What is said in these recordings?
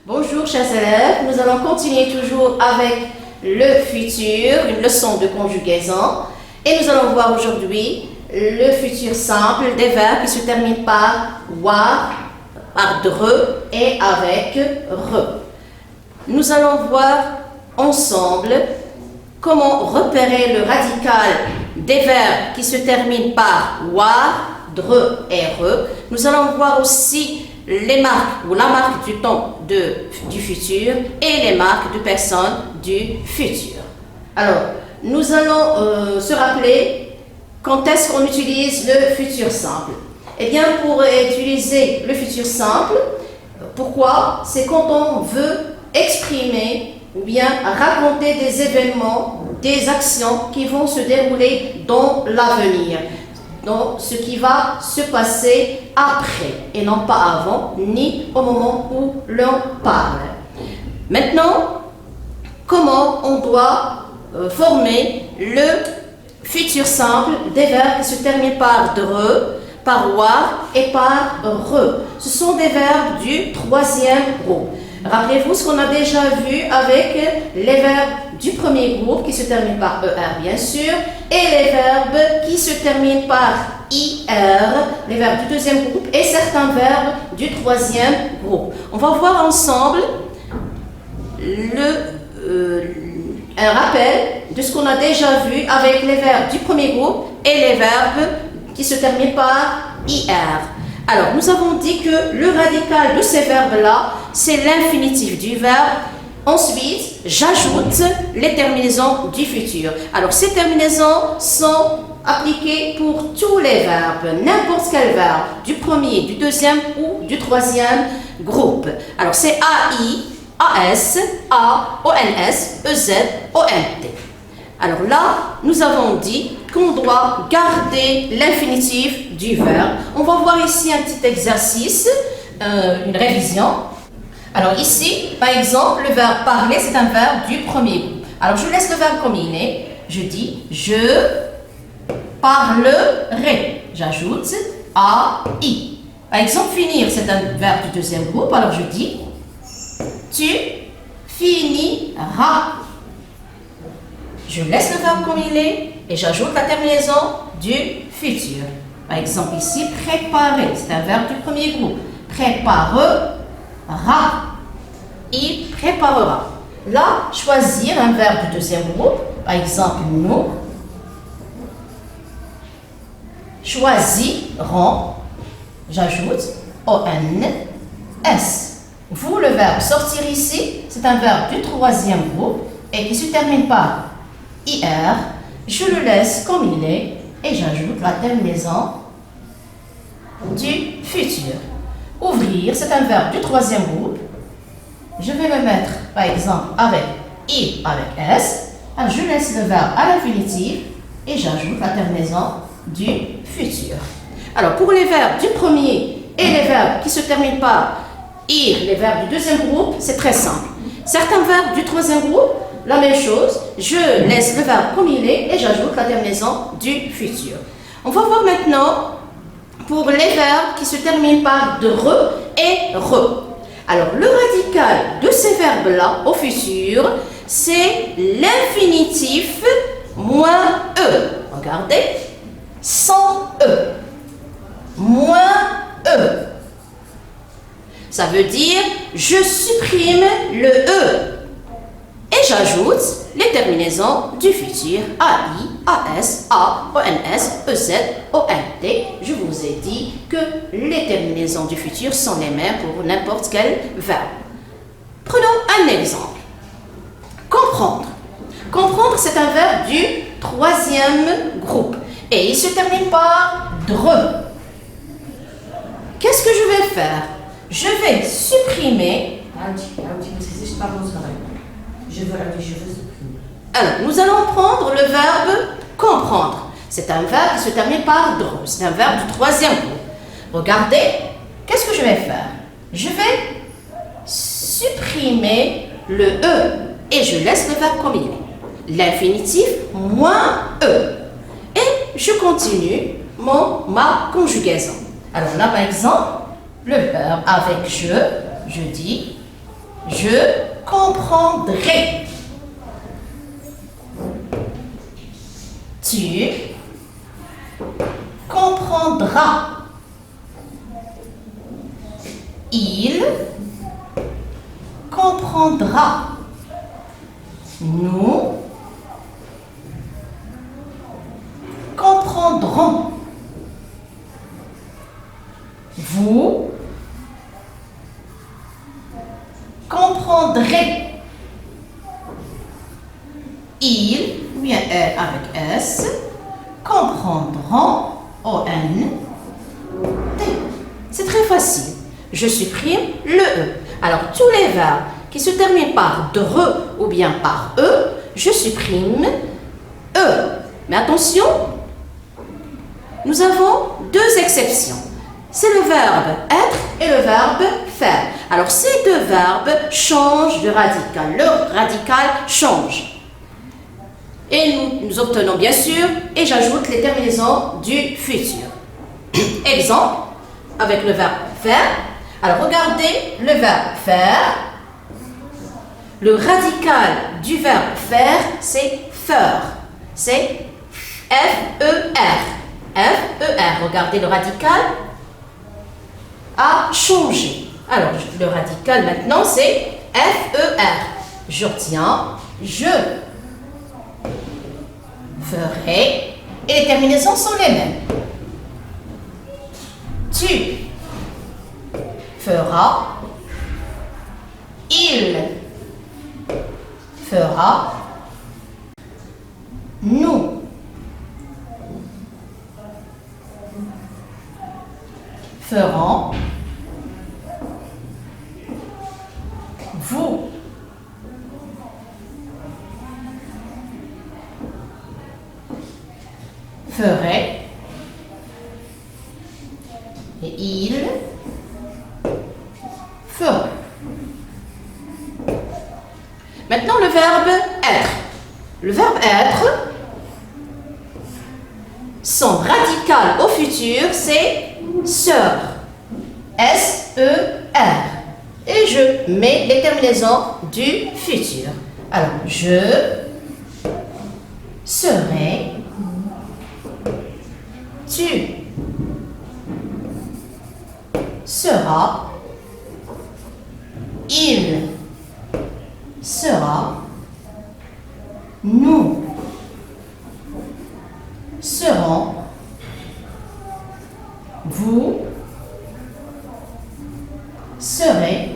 Bonjour chers élèves, nous allons continuer toujours avec le futur, une leçon de conjugaison. Et nous allons voir aujourd'hui le futur simple des verbes qui se terminent par war, par dre et avec re. Nous allons voir ensemble comment repérer le radical des verbes qui se terminent par war, dre et re. Nous allons voir aussi les marques ou la marque du temps du futur et les marques de personnes du futur. Alors, nous allons se rappeler quand est-ce qu'on utilise le futur simple. Eh bien, pour utiliser le futur simple, pourquoi? C'est quand on veut exprimer ou bien raconter des événements, des actions qui vont se dérouler dans l'avenir. Donc, ce qui va se passer après et non pas avant, ni au moment où l'on parle. Maintenant, comment on doit former le futur simple des verbes qui se terminent par dre, par war et par re. Ce sont des verbes du troisième groupe. Rappelez-vous ce qu'on a déjà vu avec les verbes du premier groupe qui se terminent par ER bien sûr et les verbes qui se terminent par IR, les verbes du deuxième groupe et certains verbes du troisième groupe. On va voir ensemble un rappel de ce qu'on a déjà vu avec les verbes du premier groupe et les verbes qui se terminent par IR. Alors, nous avons dit que le radical de ces verbes-là, c'est l'infinitif du verbe. Ensuite, j'ajoute les terminaisons du futur. Alors, ces terminaisons sont appliquées pour tous les verbes, n'importe quel verbe, du premier, du deuxième ou du troisième groupe. Alors, c'est AI, AS, A, ONS, EZ, ONT. Alors là, nous avons dit qu'on doit garder l'infinitif du verbe. On va voir ici un petit exercice, une révision. Alors ici, par exemple, le verbe parler, c'est un verbe du premier groupe. Alors je laisse le verbe comme il est. Je dis je parlerai. J'ajoute AI. Par exemple, finir, c'est un verbe du deuxième groupe. Alors je dis tu finiras. Je laisse le verbe comme il est et j'ajoute la terminaison du futur. Par exemple ici, préparer, c'est un verbe du premier groupe. Préparera. Il préparera. Là, choisir un verbe du deuxième groupe. Par exemple, nous choisirons. J'ajoute ONS. Vous, le verbe sortir ici, c'est un verbe du troisième groupe et qui se termine par IR, je le laisse comme il est et j'ajoute la terminaison du futur. Ouvrir, c'est un verbe du troisième groupe. Je vais le mettre, par exemple, avec I, avec S. Alors, je laisse le verbe à l'infinitif et j'ajoute la terminaison du futur. Alors, pour les verbes du premier et les verbes qui se terminent par IR, les verbes du deuxième groupe, c'est très simple. Certains verbes du troisième groupe, la même chose, je laisse le verbe comme il est et j'ajoute la terminaison du futur. On va voir maintenant pour les verbes qui se terminent par de re et re. Alors, le radical de ces verbes-là au futur, c'est l'infinitif moins E. Regardez, sans E. Moins E. Ça veut dire, je supprime le E. Et j'ajoute les terminaisons du futur AI, AS, A, ONS, EZ, ONT. Je vous ai dit que les terminaisons du futur sont les mêmes pour n'importe quel verbe. Prenons un exemple. Comprendre. Comprendre, c'est un verbe du troisième groupe. Et il se termine par dre. Qu'est-ce que je vais faire? Je vais supprimer. Alors, nous allons prendre le verbe comprendre. C'est un verbe qui se termine par dre. C'est un verbe du troisième groupe. Regardez, qu'est-ce que je vais faire? Je vais supprimer le E et je laisse le verbe comme il est. L'infinitif moins E. Et je continue. ma conjugaison. Alors là, par exemple, le verbe avec je dis je comprendrai. Tu comprendras. Il comprendra. Nous comprendrons. Vous comprendrez. Il, ou bien elle avec S, comprendront, O-N, T. C'est très facile. Je supprime le E. Alors, tous les verbes qui se terminent par DRE ou bien par E, je supprime E. Mais attention, nous avons deux exceptions. C'est le verbe être et le verbe faire. Alors, ces deux verbes changent de radical. Leur radical change. Et nous obtenons bien sûr, et j'ajoute les terminaisons du futur. Exemple, avec le verbe faire. Alors, regardez le verbe faire. Le radical du verbe faire, c'est faire. C'est F-E-R. F-E-R. Regardez le radical a changé. Alors, le radical maintenant, c'est F-E-R. Je retiens, je ferai, et les terminaisons sont les mêmes. Tu feras, il fera, nous ferons, vous ferez, et il fera. Maintenant, le verbe être. Le verbe être, son radical au futur, c'est sœur. S-E-R. Et je mets les terminaisons du futur. Alors, je serai, tu seras, il sera, nous serons, vous serez,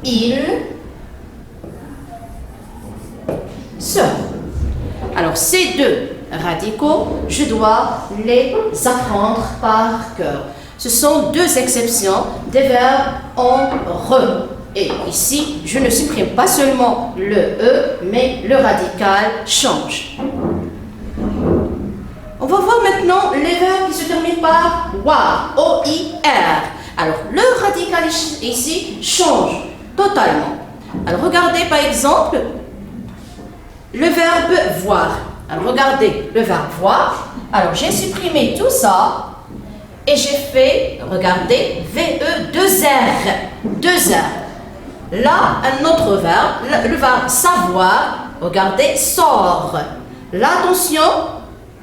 il sera. Alors, ces deux radicaux, je dois les apprendre par cœur. Ce sont deux exceptions des verbes en re. Et ici, je ne supprime pas seulement le E, mais le radical change. On va voir maintenant les verbes qui se terminent par OIR, O-I-R. Alors, le radical ici change totalement. Alors, regardez par exemple le verbe voir. Alors, regardez le verbe voir. Alors, j'ai supprimé tout ça et j'ai fait, regardez, V-E-2-R. 2-R. Là, un autre verbe, le verbe savoir, regardez, sort. Là, attention,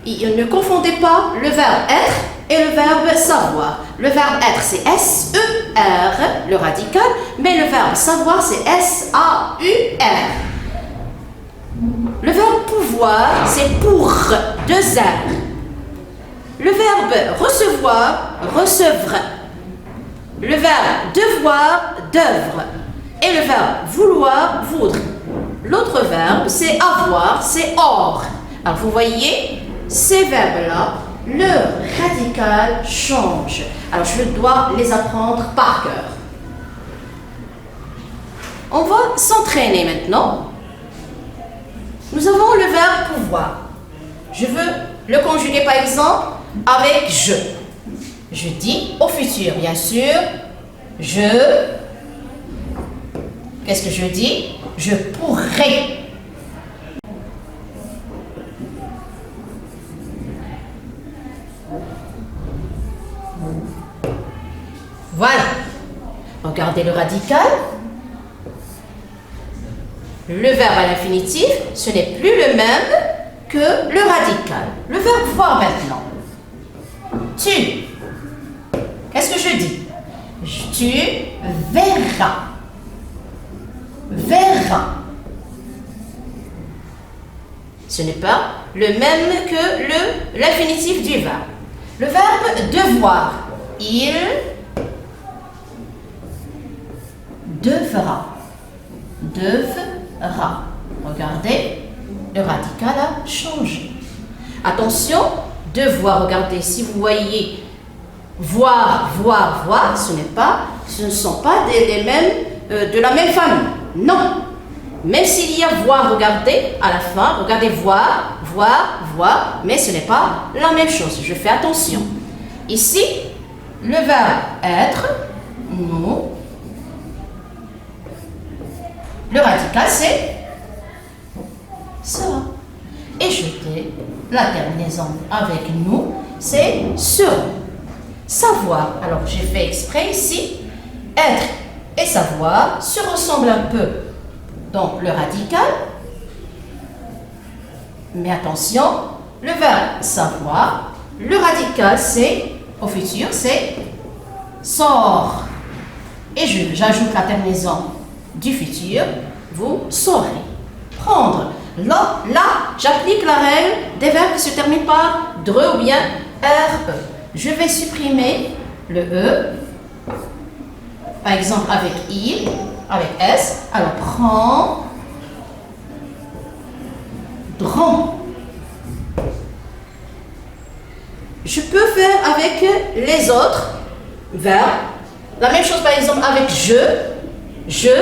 ne confondez pas le verbe être et le verbe savoir. Le verbe être, c'est S-E-R, le radical, mais le verbe savoir, c'est S-A-U-R. Le verbe pouvoir, c'est pour, 2R. Le verbe recevoir, recevra. Le verbe devoir, d'œuvre. Et le verbe vouloir, voudre. L'autre verbe, c'est avoir, c'est or. Alors, vous voyez, ces verbes-là, leur radical change. Alors, je dois les apprendre par cœur. On va s'entraîner maintenant. Nous avons le verbe pouvoir. Je veux le conjuguer, par exemple, avec je. Je dis au futur, bien sûr, je... Qu'est-ce que je dis? Je pourrais. Voilà. Regardez le radical. Le verbe à l'infinitif, ce n'est plus le même que le radical. Le verbe voir maintenant. Tu. Qu'est-ce que je dis? Tu verras. Verras. Ce n'est pas le même que l'infinitif du verbe. Le verbe devoir. Il devra. Devra. Regardez, le radical a changé. Attention, devoir, regardez, si vous voyez voir, ce ne sont pas les mêmes, de la même famille. Non. Même s'il y a voir, regardez, à la fin, regardez voir, mais ce n'est pas la même chose. Je fais attention. Ici, le verbe être, nous. Le radical, c'est sera. Et jeter, la terminaison avec nous, c'est seront. Savoir, alors j'ai fait exprès ici, être et savoir se ressemblent un peu. Donc le radical, mais attention, le verbe savoir, le radical c'est, au futur, c'est sort. Et j'ajoute la terminaison du futur, vous saurez. Prendre. Là, j'applique la règle des verbes qui se terminent par DRE ou bien RE. Je vais supprimer le E, par exemple avec il, avec S. Alors, prends, dront. Je peux faire avec les autres verbes. La même chose, par exemple, avec je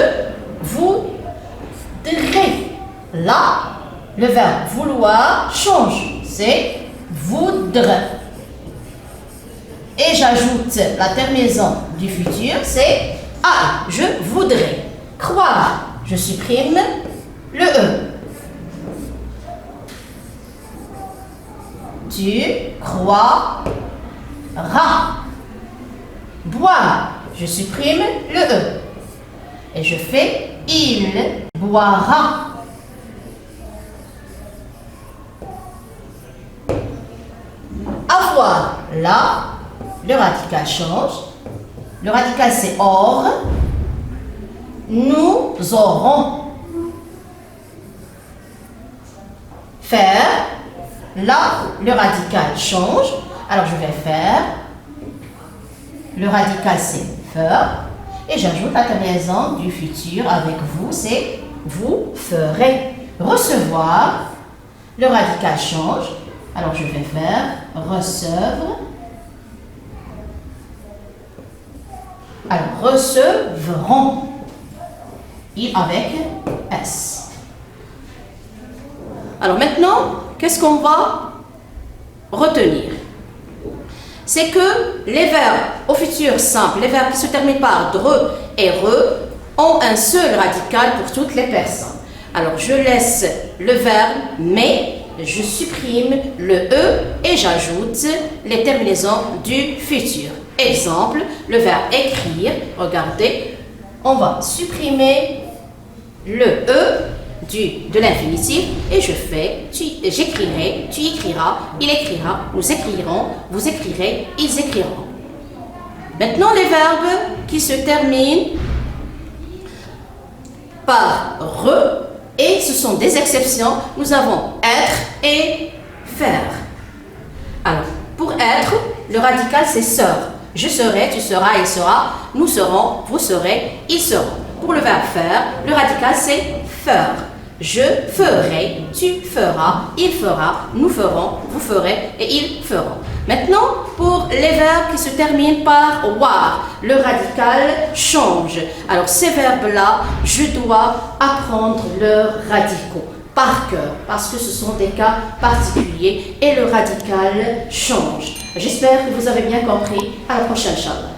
voudrais. Là, le verbe vouloir change. C'est voudrais. Et j'ajoute la terminaison du futur, c'est ah, je voudrais. Croire, je supprime le E. Tu croiras. Boire, je supprime le E. Et je fais il boira. Avoir, là, le radical change. Le radical c'est or. Nous aurons. Faire, là, le radical change. Alors je vais faire. Le radical c'est faire. Et j'ajoute la terminaison du futur avec vous, c'est vous ferez. Recevoir, le radical change. Alors je vais faire recevoir. Alors recevront. I avec S. Alors maintenant, qu'est-ce qu'on va retenir? C'est que les verbes au futur simple, les verbes qui se terminent par DRE et RE, ont un seul radical pour toutes les personnes. Alors je laisse le verbe mais, je supprime le E et j'ajoute les terminaisons du futur. Exemple, le verbe écrire, regardez, on va supprimer le E de l'infinitif et je fais, j'écrirai, tu écriras, il écrira, nous écrirons, vous écrirez, ils écriront. Maintenant, les verbes qui se terminent par re, et ce sont des exceptions, nous avons être et faire. Alors, pour être, le radical c'est sera. Je serai, tu seras, il sera, nous serons, vous serez, ils seront. Pour le verbe faire, le radical c'est faire. Je ferai, tu feras, il fera, nous ferons, vous ferez et ils feront. Maintenant, pour les verbes qui se terminent par war, le radical change. Alors ces verbes-là, je dois apprendre leurs radicaux par cœur parce que ce sont des cas particuliers et le radical change. J'espère que vous avez bien compris. À la prochaine, Inch'Allah.